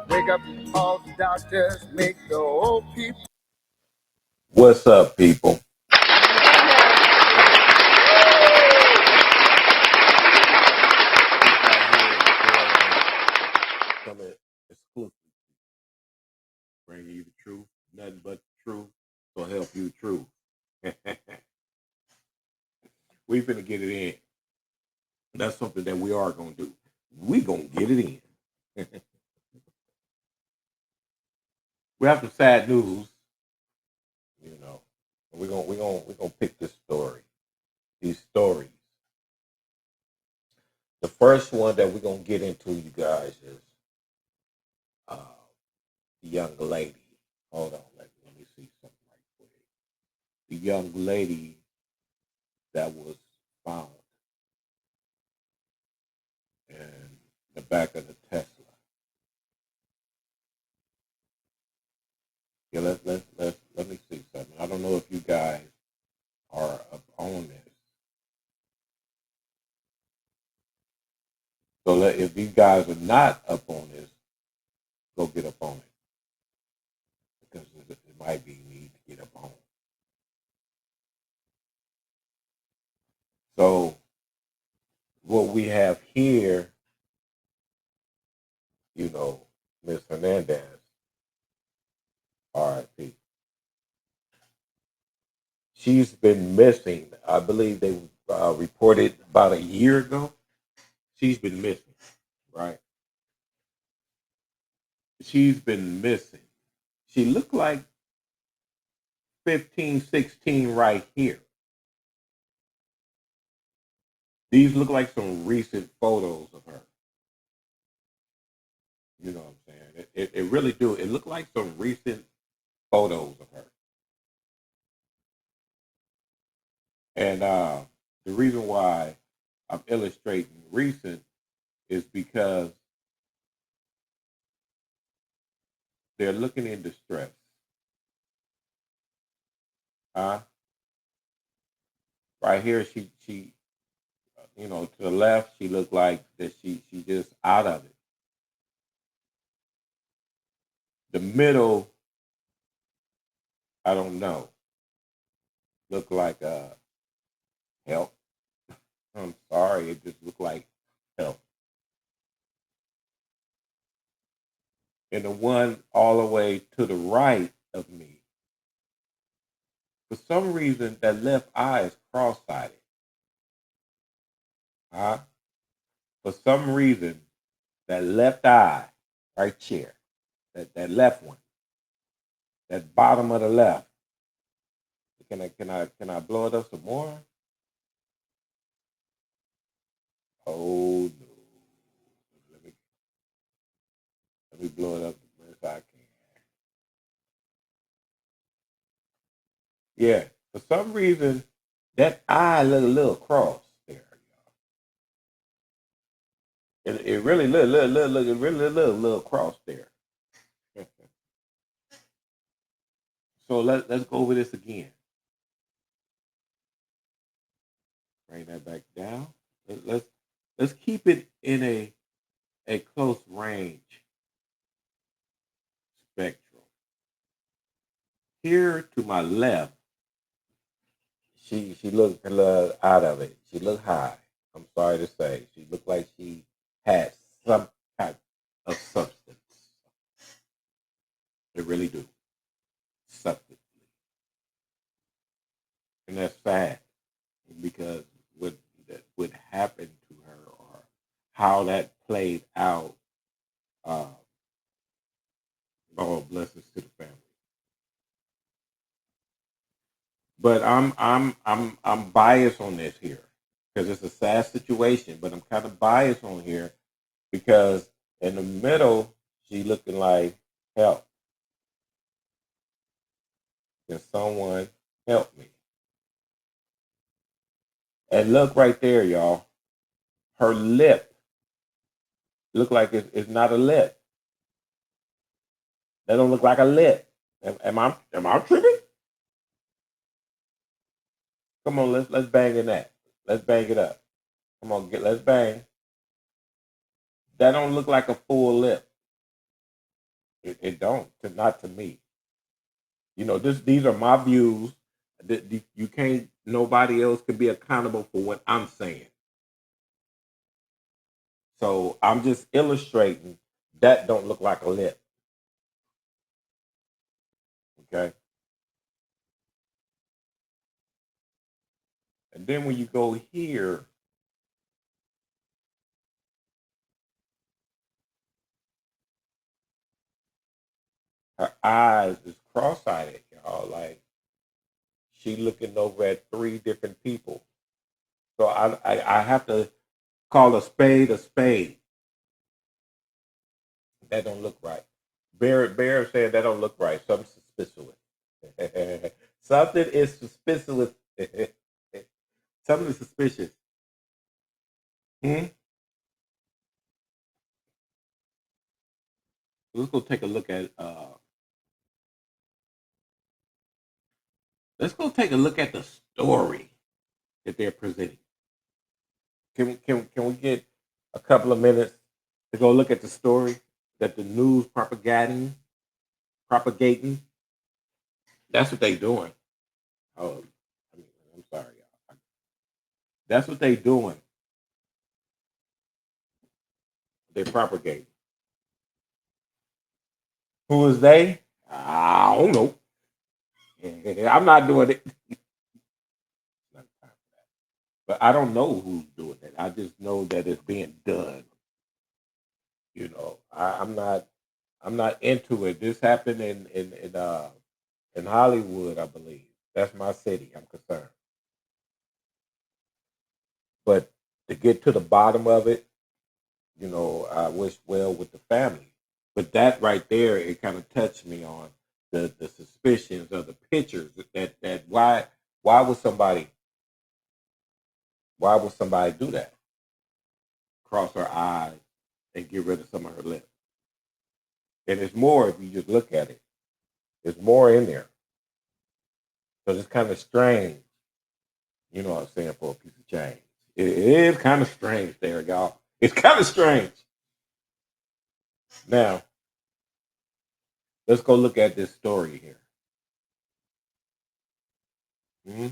Wake up all the doctors, make the old people. What's up, people? Coming exclusive, bringing you the truth, nothing but the truth, so help you truth. We finna get it in. That's something that we are gonna do. We gonna get it in. We have some sad news, you know. We're gonna pick this story. These stories. The first one that we're gonna get into, you guys, is uh, the young lady. Hold on, let me see something right quick. The young lady that was found in the back of the Tesla. Yeah, let me see something. I don't know if you guys are up on this. So if you guys are not up on this, go get up on it because it might be need to get up on. So what we have here, you know, Miss Hernandez, R.I.P. She's been missing. I believe they reported about a year ago. She's been missing, right? She's been missing. She looked like 15, 16 right here. These look like some recent photos of her. You know what I'm saying? It really do. It looked like some recent photos of her. And the reason why I'm illustrating recent is because they're looking in distress. Huh? Right here, she, you know, to the left, she looked like that she just out of it. The middle, I don't know. Look like help. I'm sorry, it just looked like help. And the one all the way to the right of me, for some reason, that left eye is cross-sided. Huh? For some reason, that left eye, right here, that left one, that bottom of the left. Can I blow it up some more? Oh no. Let me let me blow it up as best I can. Yeah. For some reason, that eye look a little cross there. It really look, it really little cross there. So let's go over this again. Bring that back down. Let's keep it in a close range spectrum. Here to my left, she looked a little out of it. She looked high. I'm sorry to say. She looked like she had some type of substance. They really do. Substance. And that's sad because what happened to her or how that played out, all blessings to the family. But I'm biased on this here because it's a sad situation. But I'm kind of biased on here because in the middle she looking like help. Can someone help me? And look right there, y'all. Her lip look like it's not a lip. That don't look like a lip. Am I tripping? Come on, let's bang in that. Let's bang it up. Come on, let's bang. That don't look like a full lip. It don't. Not to me. You know, these are my views. You can't. Nobody else can be accountable for what I'm saying. So I'm just illustrating that don't look like a lip. Okay. And then when you go here, her eyes is cross-eyed, y'all. Like she looking over at three different people. So I have to call a spade a spade. That don't look right. Bear said that don't look right. Something suspicious. Something is suspicious. Something is suspicious. Hmm? Let's go take a look at let's go take a look at the story that they're presenting. Can we get a couple of minutes to go look at the story that the news propagating? That's what they doing. Oh, I'm sorry, y'all. That's what they doing. They propagating. Who is they? I don't know. I'm not doing it. But I don't know who's doing it. I just know that it's being done. You know, I'm not into it. This happened in Hollywood, I believe. That's my city. I'm concerned. But to get to the bottom of it, you know, I wish well with the family. But that right there, it kind of touched me on the suspicions of the pictures that why would somebody do that? Cross her eyes and get rid of some of her lips. And it's more if you just look at it. There's more in there. So it's kind of strange, you know what I'm saying, for a piece of change. It is kind of strange there, y'all. It's kind of strange. Now, let's go look at this story here. Mhm.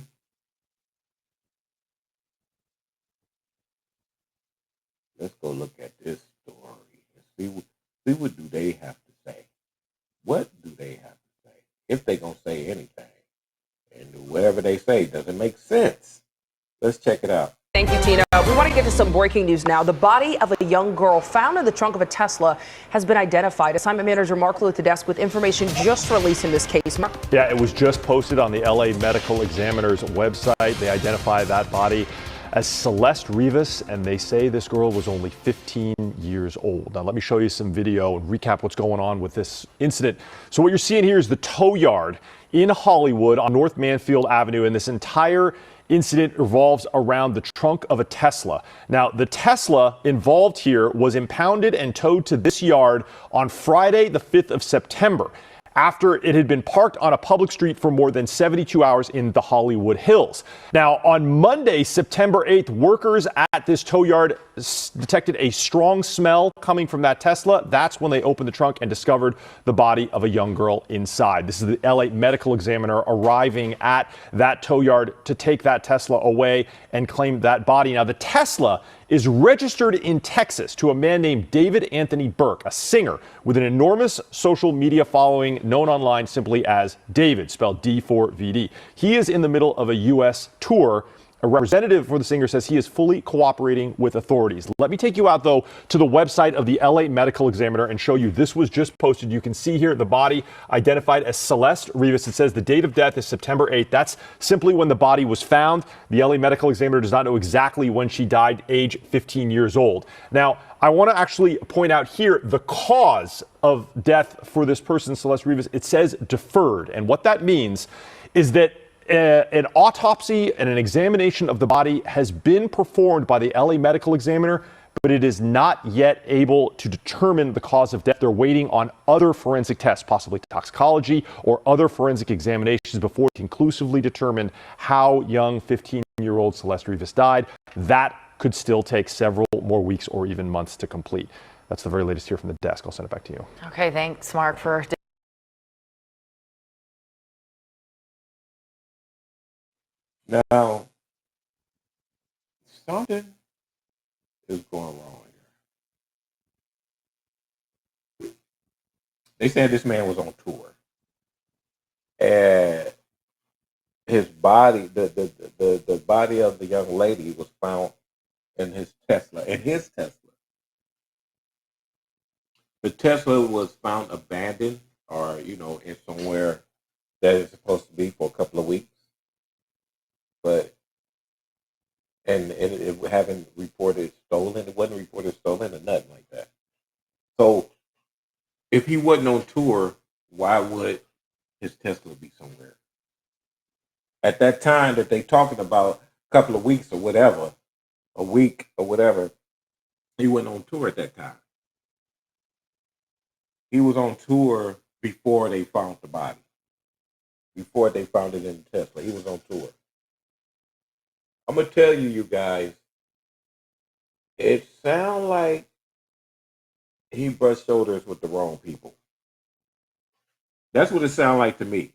Let's go look at this story and see what do they have to say. What do they have to say? If they gonna say anything, and whatever they say doesn't make sense. Let's check it out. Thank you, Tina. We want to get to some breaking news now. The body of a young girl found in the trunk of a Tesla has been identified. Assignment manager Mark Lou at the desk with information just released in this case. Mark. Yeah, it was just posted on the LA Medical Examiner's website. They identify that body as Celeste Rivas, and they say this girl was only 15 years old. Now, let me show you some video and recap what's going on with this incident. So what you're seeing here is the tow yard in Hollywood on North Mansfield Avenue, and this entire incident revolves around the trunk of a Tesla. Now, the Tesla involved here was impounded and towed to this yard on Friday, the 5th of September, after it had been parked on a public street for more than 72 hours in the Hollywood Hills. Now, on Monday, September 8th, workers at this tow yard detected a strong smell coming from that Tesla. That's when they opened the trunk and discovered the body of a young girl inside. This is the LA Medical Examiner arriving at that tow yard to take that Tesla away and claim that body. Now, the Tesla is registered in Texas to a man named David Anthony Burke, a singer with an enormous social media following known online simply as David, spelled D4VD. He is in the middle of a U.S. tour. A representative for the singer says he is fully cooperating with authorities. Let me take you out, though, to the website of the LA Medical Examiner and show you. This was just posted. You can see here the body identified as Celeste Rivas. It says the date of death is September 8th. That's simply when the body was found. The LA Medical Examiner does not know exactly when she died, age 15 years old. Now, I want to actually point out here the cause of death for this person, Celeste Rivas. It says deferred. And what that means is that an autopsy and an examination of the body has been performed by the LA Medical Examiner, but it is not yet able to determine the cause of death. They're waiting on other forensic tests, possibly toxicology or other forensic examinations, before it conclusively determine how young 15-year-old Celeste Rivas died. That could still take several more weeks or even months to complete. That's the very latest here from the desk. I'll send it back to you. Okay, thanks, Mark, for Now, something is going wrong here. They said this man was on tour, and his body, the body of the young lady, was found in his Tesla. The Tesla was found abandoned, or in somewhere that it's supposed to be for a couple of weeks. But and it haven't reported stolen. It wasn't reported stolen or nothing like that. So if he wasn't on tour, why would his Tesla be somewhere? At that time that they talking about, a couple of weeks or whatever, a week or whatever, he wasn't on tour at that time. He was on tour before they found the body. Before they found it in the Tesla. He was on tour. I'm going to tell you guys, it sounds like he brushed shoulders with the wrong people. That's what it sounds like to me.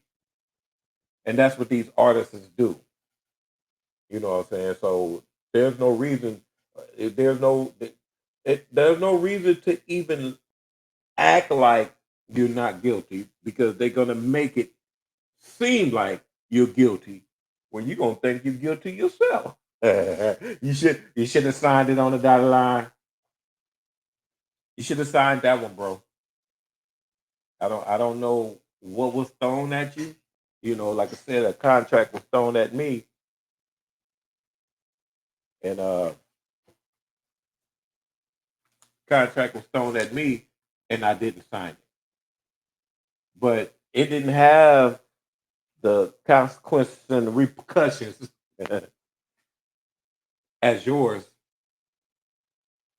And that's what these artists do. You know what I'm saying? So there's no reason, there's no reason to even act like you're not guilty, because they're going to make it seem like you're guilty when you're going to think you're guilty yourself. You should have signed it on the dotted line. You should have signed that one, bro. I don't know what was thrown at you. Like I said, a contract was thrown at me. And contract was thrown at me, and I didn't sign it. But it didn't have the consequences and the repercussions as yours.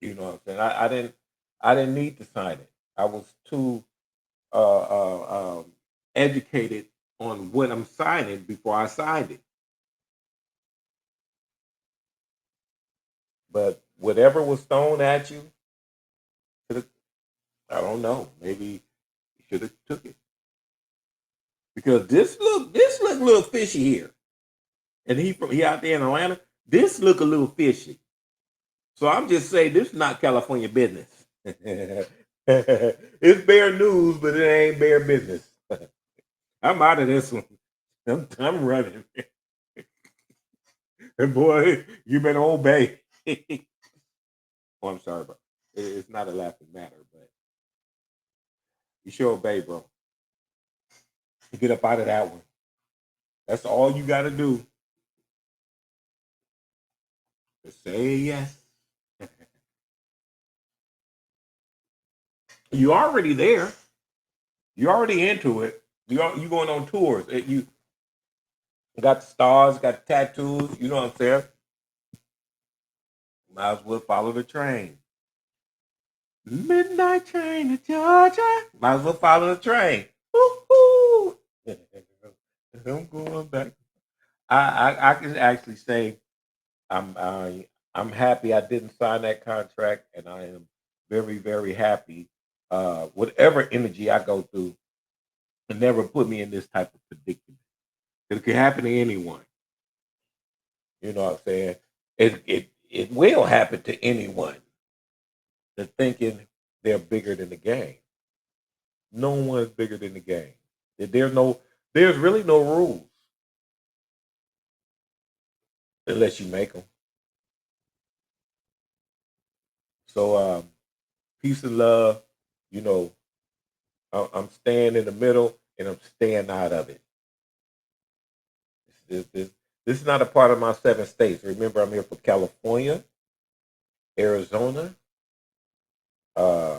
You know what I'm saying? I didn't need to sign it. I was too educated on what I'm signing before I signed it. But whatever was thrown at you, I don't know. Maybe you should have took it. Because this look a little fishy here. And he out there in Atlanta, this look a little fishy. So I'm just saying, this is not California business. It's bear news, but it ain't bear business. I'm out of this one. I'm running. And boy, you better obey. Oh, I'm sorry, bro. It's not a laughing matter, but you should obey, bro. Get up out of that one. That's all you got to do. Just say yes. You're already there. You're already into it. You going on tours. Got the stars, got the tattoos. You know what I'm saying? Might as well follow the train. Midnight train to Georgia. Might as well follow the train. Woo-hoo. I'm going back. I can actually say I'm happy I didn't sign that contract, and I am very very happy. Whatever energy I go through, it never put me in this type of predicament. It can happen to anyone. You know what I'm saying? It will happen to anyone. They're thinking they're bigger than the game. No one's bigger than the game. There's really no rules unless you make them. So peace and love. You know, I'm staying in the middle and I'm staying out of it. This is not a part of my 7 states. Remember, I'm here for California, Arizona, uh,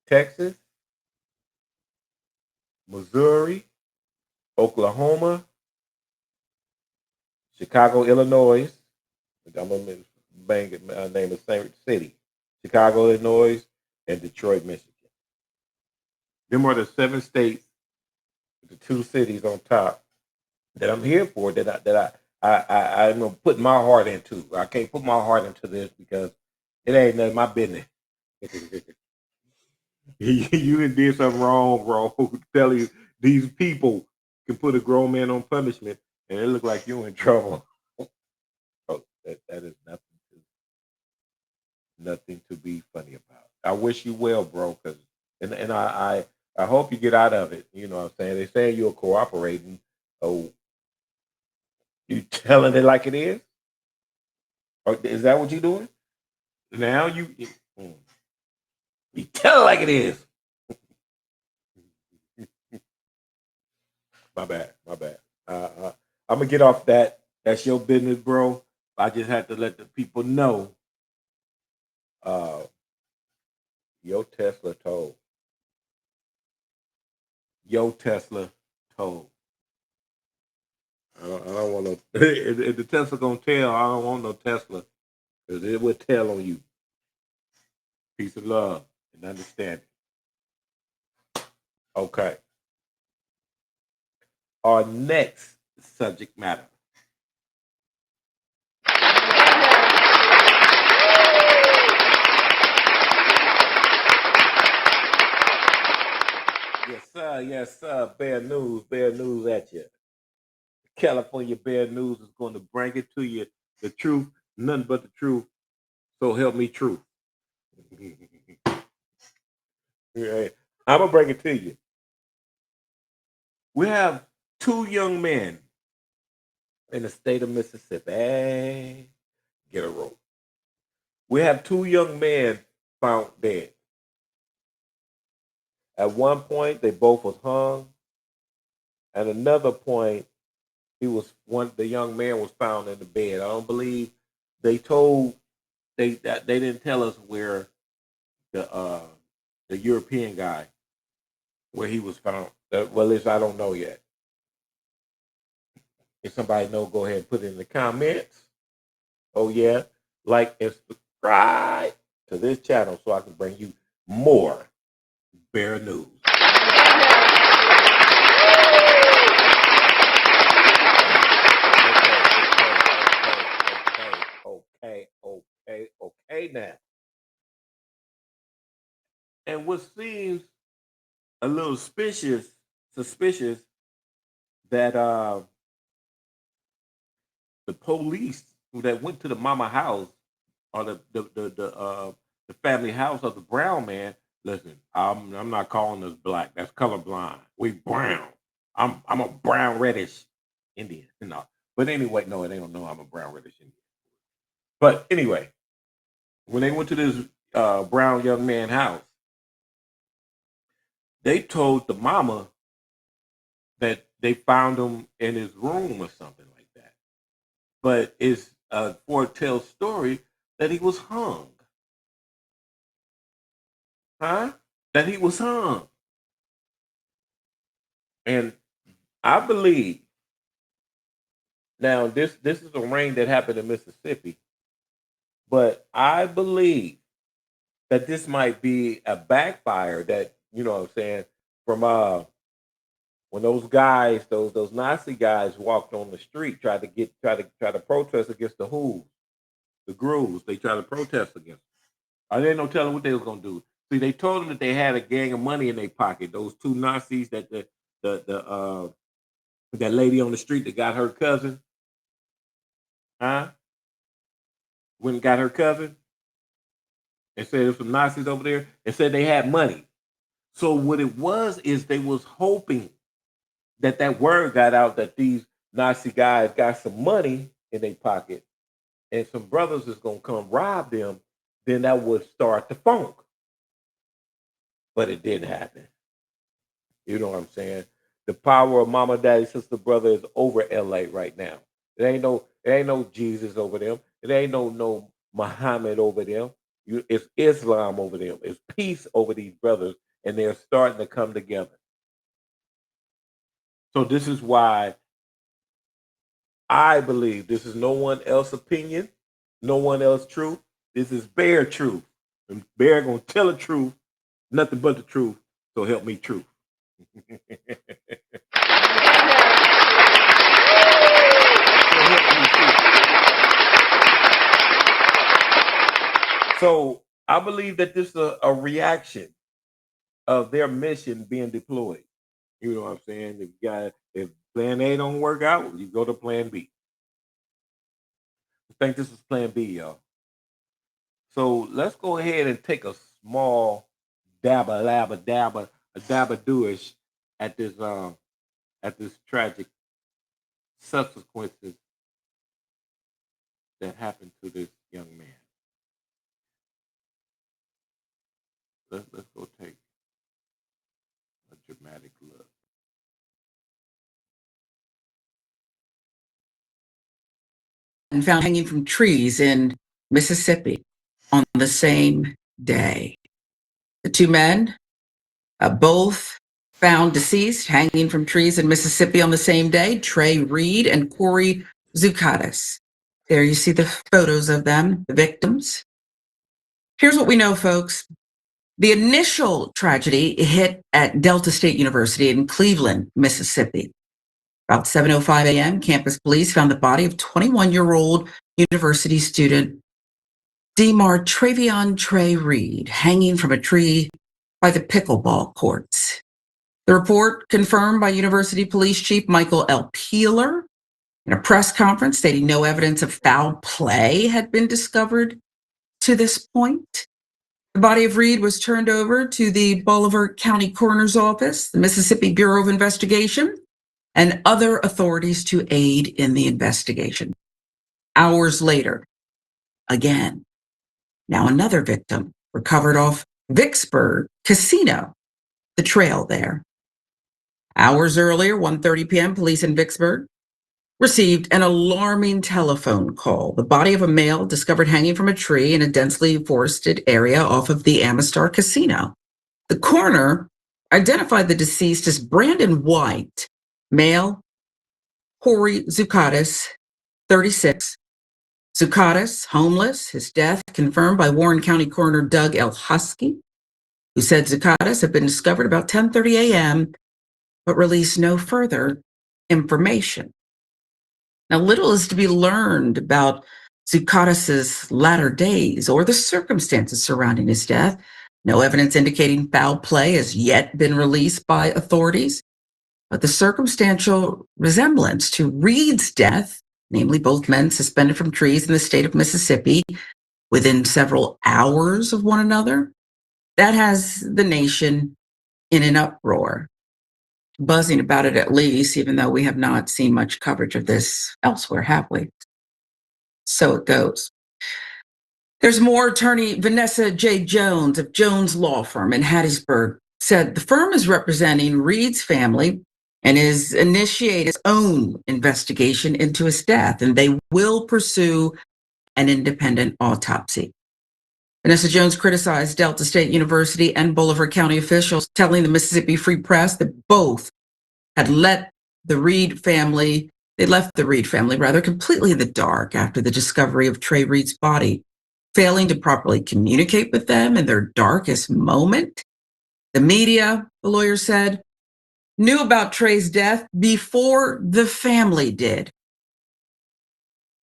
Texas, Missouri, Oklahoma, Chicago, Illinois. I'm gonna bang it, name the same city. Chicago, Illinois, and Detroit, Michigan. Them are the 7 states, the 2 cities on top that I'm here for. I'm putting my heart into. I can't put my heart into this because it ain't none of my business. You did something wrong, bro. Tell you these people can put a grown man on punishment, and it look like you in trouble. Oh, that is nothing to be funny about. I wish you well, bro, because and I hope you get out of it. You know what I'm saying? They say you're cooperating. Oh, you telling it like it is? Or is that what you doing? Now mm, you tell it like it is. My bad, my bad. I'm gonna get off that. That's your business, bro. I just had to let the people know. Uh, your Tesla told. Your Tesla told. I don't want no. If the Tesla gonna tell, I don't want no Tesla because it will tell on you. Peace of love and understanding. Okay. Our next subject matter. Yes, sir. Yes, sir. Bear news. Bear news at you. California Bear News is going to bring it to you. The truth, nothing but the truth. So help me, truth. Yeah, I'm gonna bring it to you. We have 2 young men in the state of Mississippi. Hey, get a rope. We have 2 young men found dead. At one point, they both was hung. At another point, he was one. The young man was found in the bed. I don't believe they told they didn't tell us where the uh the European guy where he was found. Well, at least I don't know yet. If somebody know, go ahead and put it in the comments. Oh yeah, like and subscribe to this channel so I can bring you more bear news. Okay. Now, and what seems a little suspicious that the police that went to the mama house or the family house of the brown man. Listen, I'm not calling us black. That's colorblind. We brown. I'm a brown reddish Indian. No, but anyway, no, they don't know I'm a brown reddish Indian. But anyway, when they went to this brown young man house, they told the mama that they found him in his room or something like that. But it's a foretell story that he was hung. Huh? That he was hung. And I believe Now, this is a rain that happened in Mississippi, but I believe that this might be a backfire that, you know what I'm saying, from when those guys, those Nazi guys walked on the street, try to protest against the Who's, the Grooves. They tried to protest against them. I didn't no telling what they was gonna do. See, they told them that they had a gang of money in their pocket. Those two Nazis that that lady on the street that got her cousin, huh? Went and got her cousin and said there's some Nazis over there and said they had money. So what it was is they was hoping that that word got out that these Nazi guys got some money in their pocket and some brothers is gonna come rob them, then that would start the funk. But it didn't happen. You know what I'm saying? The power of mama, daddy, sister, brother is over LA right now. It ain't no Jesus over them. It ain't no Muhammad over them. It's Islam over them. It's peace over these brothers, and they're starting to come together. So this is why I believe this is no one else's opinion, no one else's truth. This is Bear truth. And Bear gonna tell the truth, nothing but the truth. So help me, truth. So I believe that this is a reaction of their mission being deployed. You know what I'm saying? If plan A don't work out, you go to plan B. I think this is plan B, y'all. So let's go ahead and take a small dabba-doish at this tragic subsequences that happened to this young man. Let's go take a dramatic look. And found hanging from trees in Mississippi on the same day. The two men, both found deceased, hanging from trees in Mississippi on the same day, Trey Reed and Corey Zukatis. There you see the photos of them, the victims. Here's what we know, folks. The initial tragedy hit at Delta State University in Cleveland, Mississippi. About 7:05 a.m., campus police found the body of 21-year-old university student Demar Travion Trey Reed hanging from a tree by the pickleball courts. The report confirmed by University Police Chief Michael L. Peeler in a press conference stating no evidence of foul play had been discovered to this point. The body of Reed was turned over to the Bolivar County Coroner's Office, the Mississippi Bureau of Investigation, and other authorities to aid in the investigation. Hours later, again, now another victim recovered off Vicksburg Casino, the trail there. Hours earlier, 1:30 p.m., police in Vicksburg received an alarming telephone call. The body of a male discovered hanging from a tree in a densely forested area off of the Amistar Casino. The coroner identified the deceased as Brandon White, male, Corey Zukatis, 36. Zukatis, homeless, his death confirmed by Warren County Coroner Doug L. Husky, who said Zukatis had been discovered about 10:30 a.m., but released no further information. Now, little is to be learned about Zukatis's latter days or the circumstances surrounding his death. No evidence indicating foul play has yet been released by authorities, but the circumstantial resemblance to Reed's death, namely both men suspended from trees in the state of Mississippi within several hours of one another, that has the nation in an uproar. Buzzing about it at least, even though we have not seen much coverage of this elsewhere, have we? So it goes. There's more. Attorney Vanessa J. Jones of Jones Law Firm in Hattiesburg said the firm is representing Reed's family and is initiating its own investigation into his death, and they will pursue an independent autopsy. Vanessa Jones criticized Delta State University and Bolivar County officials, telling the Mississippi Free Press that both had let the Reed family, They left the Reed family rather completely in the dark after the discovery of Trey Reed's body, failing to properly communicate with them in their darkest moment. The media, the lawyer said, knew about Trey's death before the family did.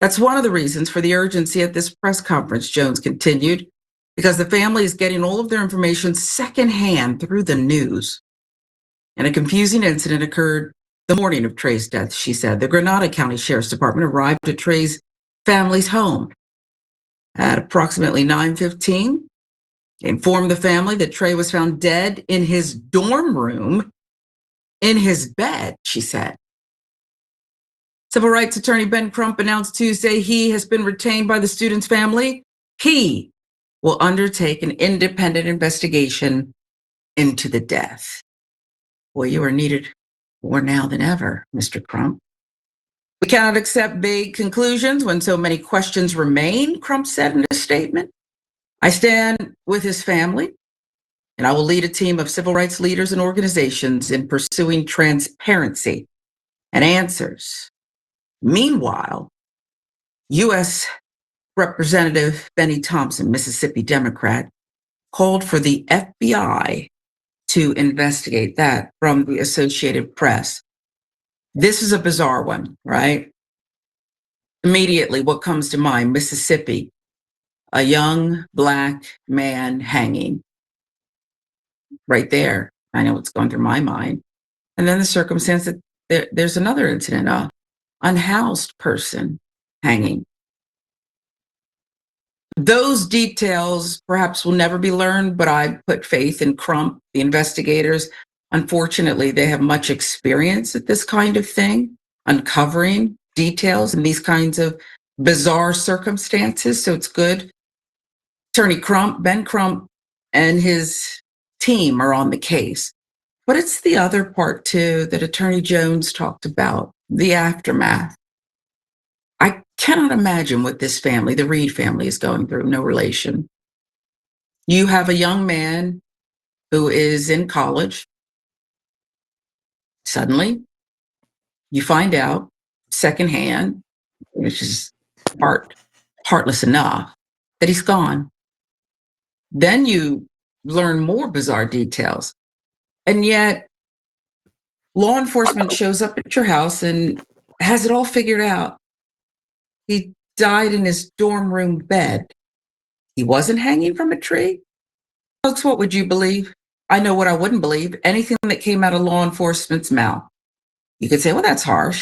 That's one of the reasons for the urgency at this press conference, Jones continued, because the family is getting all of their information secondhand through the news. And a confusing incident occurred the morning of Trey's death, she said. The Grenada County Sheriff's Department arrived at Trey's family's home at approximately 9:15. They informed the family that Trey was found dead in his dorm room, in his bed, she said. Civil rights attorney Ben Crump announced Tuesday he has been retained by the student's family. He will undertake an independent investigation into the death. Well, you are needed more now than ever, Mr. Crump. We cannot accept vague conclusions when so many questions remain, Crump said in a statement. I stand with his family, and I will lead a team of civil rights leaders and organizations in pursuing transparency and answers. Meanwhile, U.S. Representative Benny Thompson, Mississippi Democrat, called for the FBI to investigate that from the Associated Press. This is a bizarre one, right? Immediately, what comes to mind? Mississippi, a young Black man hanging. Right there, I know what's going through my mind. And then the circumstance that there's another incident, a unhoused person hanging. Those details perhaps will never be learned, but I put faith in Crump, the investigators. Unfortunately, they have much experience at this kind of thing, uncovering details in these kinds of bizarre circumstances. So it's good. Attorney Crump, Ben Crump, and his team are on the case. But it's the other part too that Attorney Jones talked about, the aftermath. I cannot imagine what this family, the Reed family, is going through, no relation. You have a young man who is in college. Suddenly, you find out secondhand, which is heartless enough, that he's gone. Then you learn more bizarre details. And yet, law enforcement shows up at your house and has it all figured out. He died in his dorm room bed. He wasn't hanging from a tree. Folks, what would you believe? I know what I wouldn't believe. Anything that came out of law enforcement's mouth. You could say, well, that's harsh.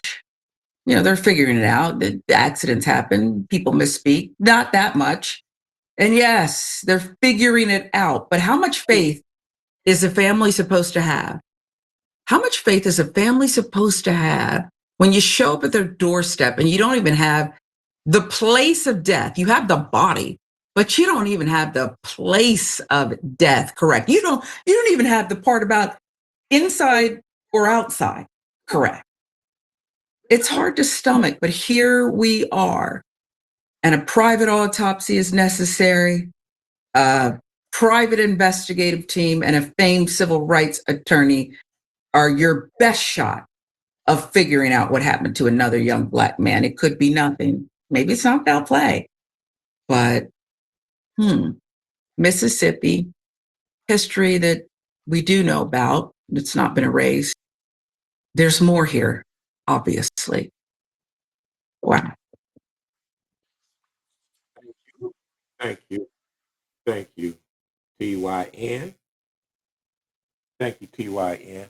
You know, they're figuring it out. The accidents happen. People misspeak. Not that much. And yes, they're figuring it out. But how much faith is a family supposed to have? How much faith is a family supposed to have when you show up at their doorstep and you don't even have the place of death? You have the body, but you don't even have the place of death correct. You don't even have the part about inside or outside correct. It's hard to stomach, but here we are. And a private autopsy is necessary, a private investigative team, and a famed civil rights attorney are your best shot of figuring out what happened to another young Black man. It could be nothing. Maybe it's not foul play, but Mississippi, history that we do know about, it's not been erased. There's more here, obviously. Wow. Thank you. Thank you, TYN. Thank you, TYN.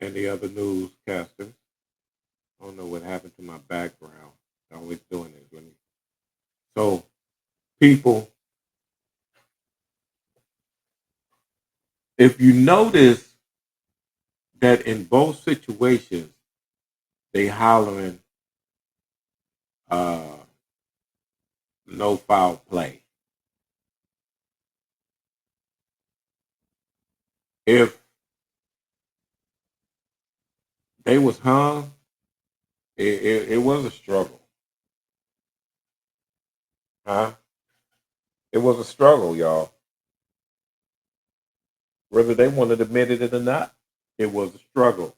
And the other newscasters. I don't know what happened to my background. I'm always doing this. So, people, if you notice that in both situations, they hollering no foul play. If they was hung, it was a struggle. Huh? It was a struggle, y'all. Whether they wanted to admit it or not, it was a struggle.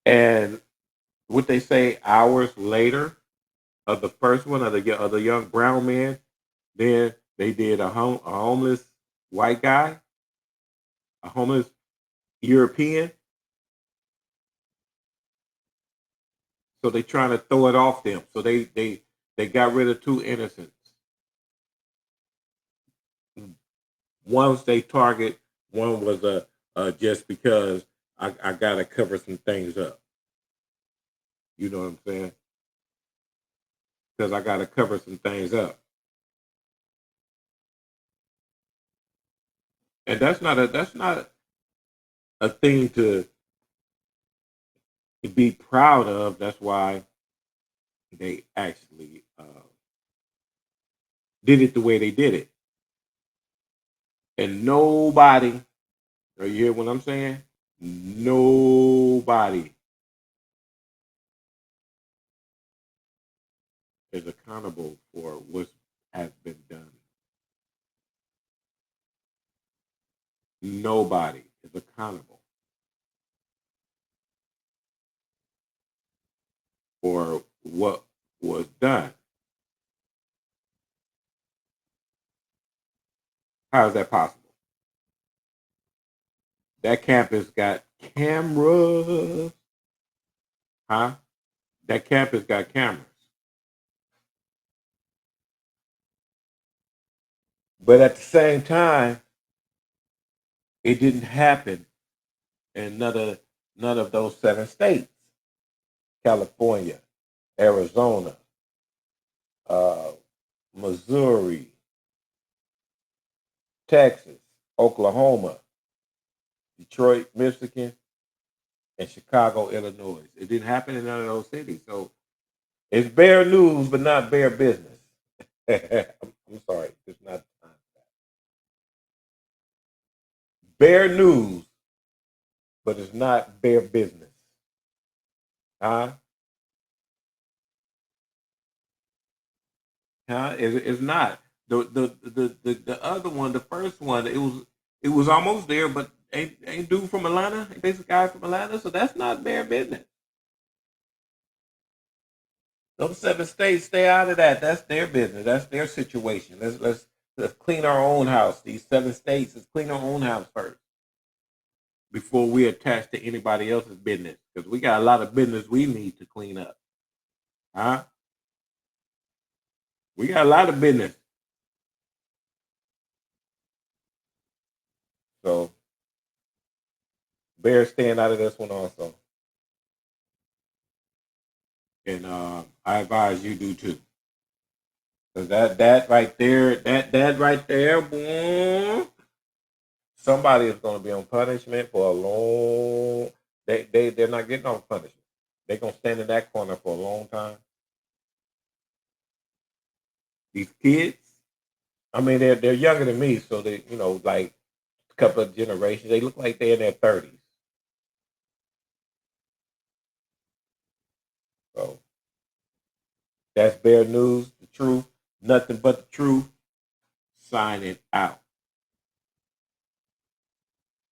And what they say hours later of the first one of the young brown man, then they did a homeless white guy, a homeless European. So they trying to throw it off them. So they got rid of two innocents. Once they target, one was just because I gotta cover some things up. You know what I'm saying? Because I gotta cover some things up. And that's not a thing to be proud of. That's why they actually did it the way they did it. And nobody, are you hear what I'm saying? Nobody is accountable for what has been done. Nobody is accountable for what was done. How is that possible? That campus got cameras. Huh? That campus got cameras. But at the same time, it didn't happen in none of those 7 states. California, Arizona, uh, Missouri, Texas, Oklahoma, Detroit, Michigan, and Chicago, Illinois. It didn't happen in none of those cities. So it's bear news, but not bear business. I'm sorry, it's not time for that. Bear news, but it's not bear business. Huh? Huh? It's not. The other one, the first one, it was almost there, but ain't dude from Atlanta, ain't this guy from Atlanta, so that's not bear business. Those 7 states, stay out of that. That's their business. That's their situation. Let's clean our own house. These 7 states, let's clean our own house first before we attach to anybody else's business. Because we got a lot of business we need to clean up. Huh? We got a lot of business. So bear staying out of this one also. And I advise you do too. Because that right there, boy, somebody is going to be on punishment for a long. They're not getting on punishment. They're going to stand in that corner for a long time. These kids, I mean, they're younger than me, so they, like a couple of generations, they look like they're in their 30s. So that's Bear News, the truth, nothing but the truth. Signing out.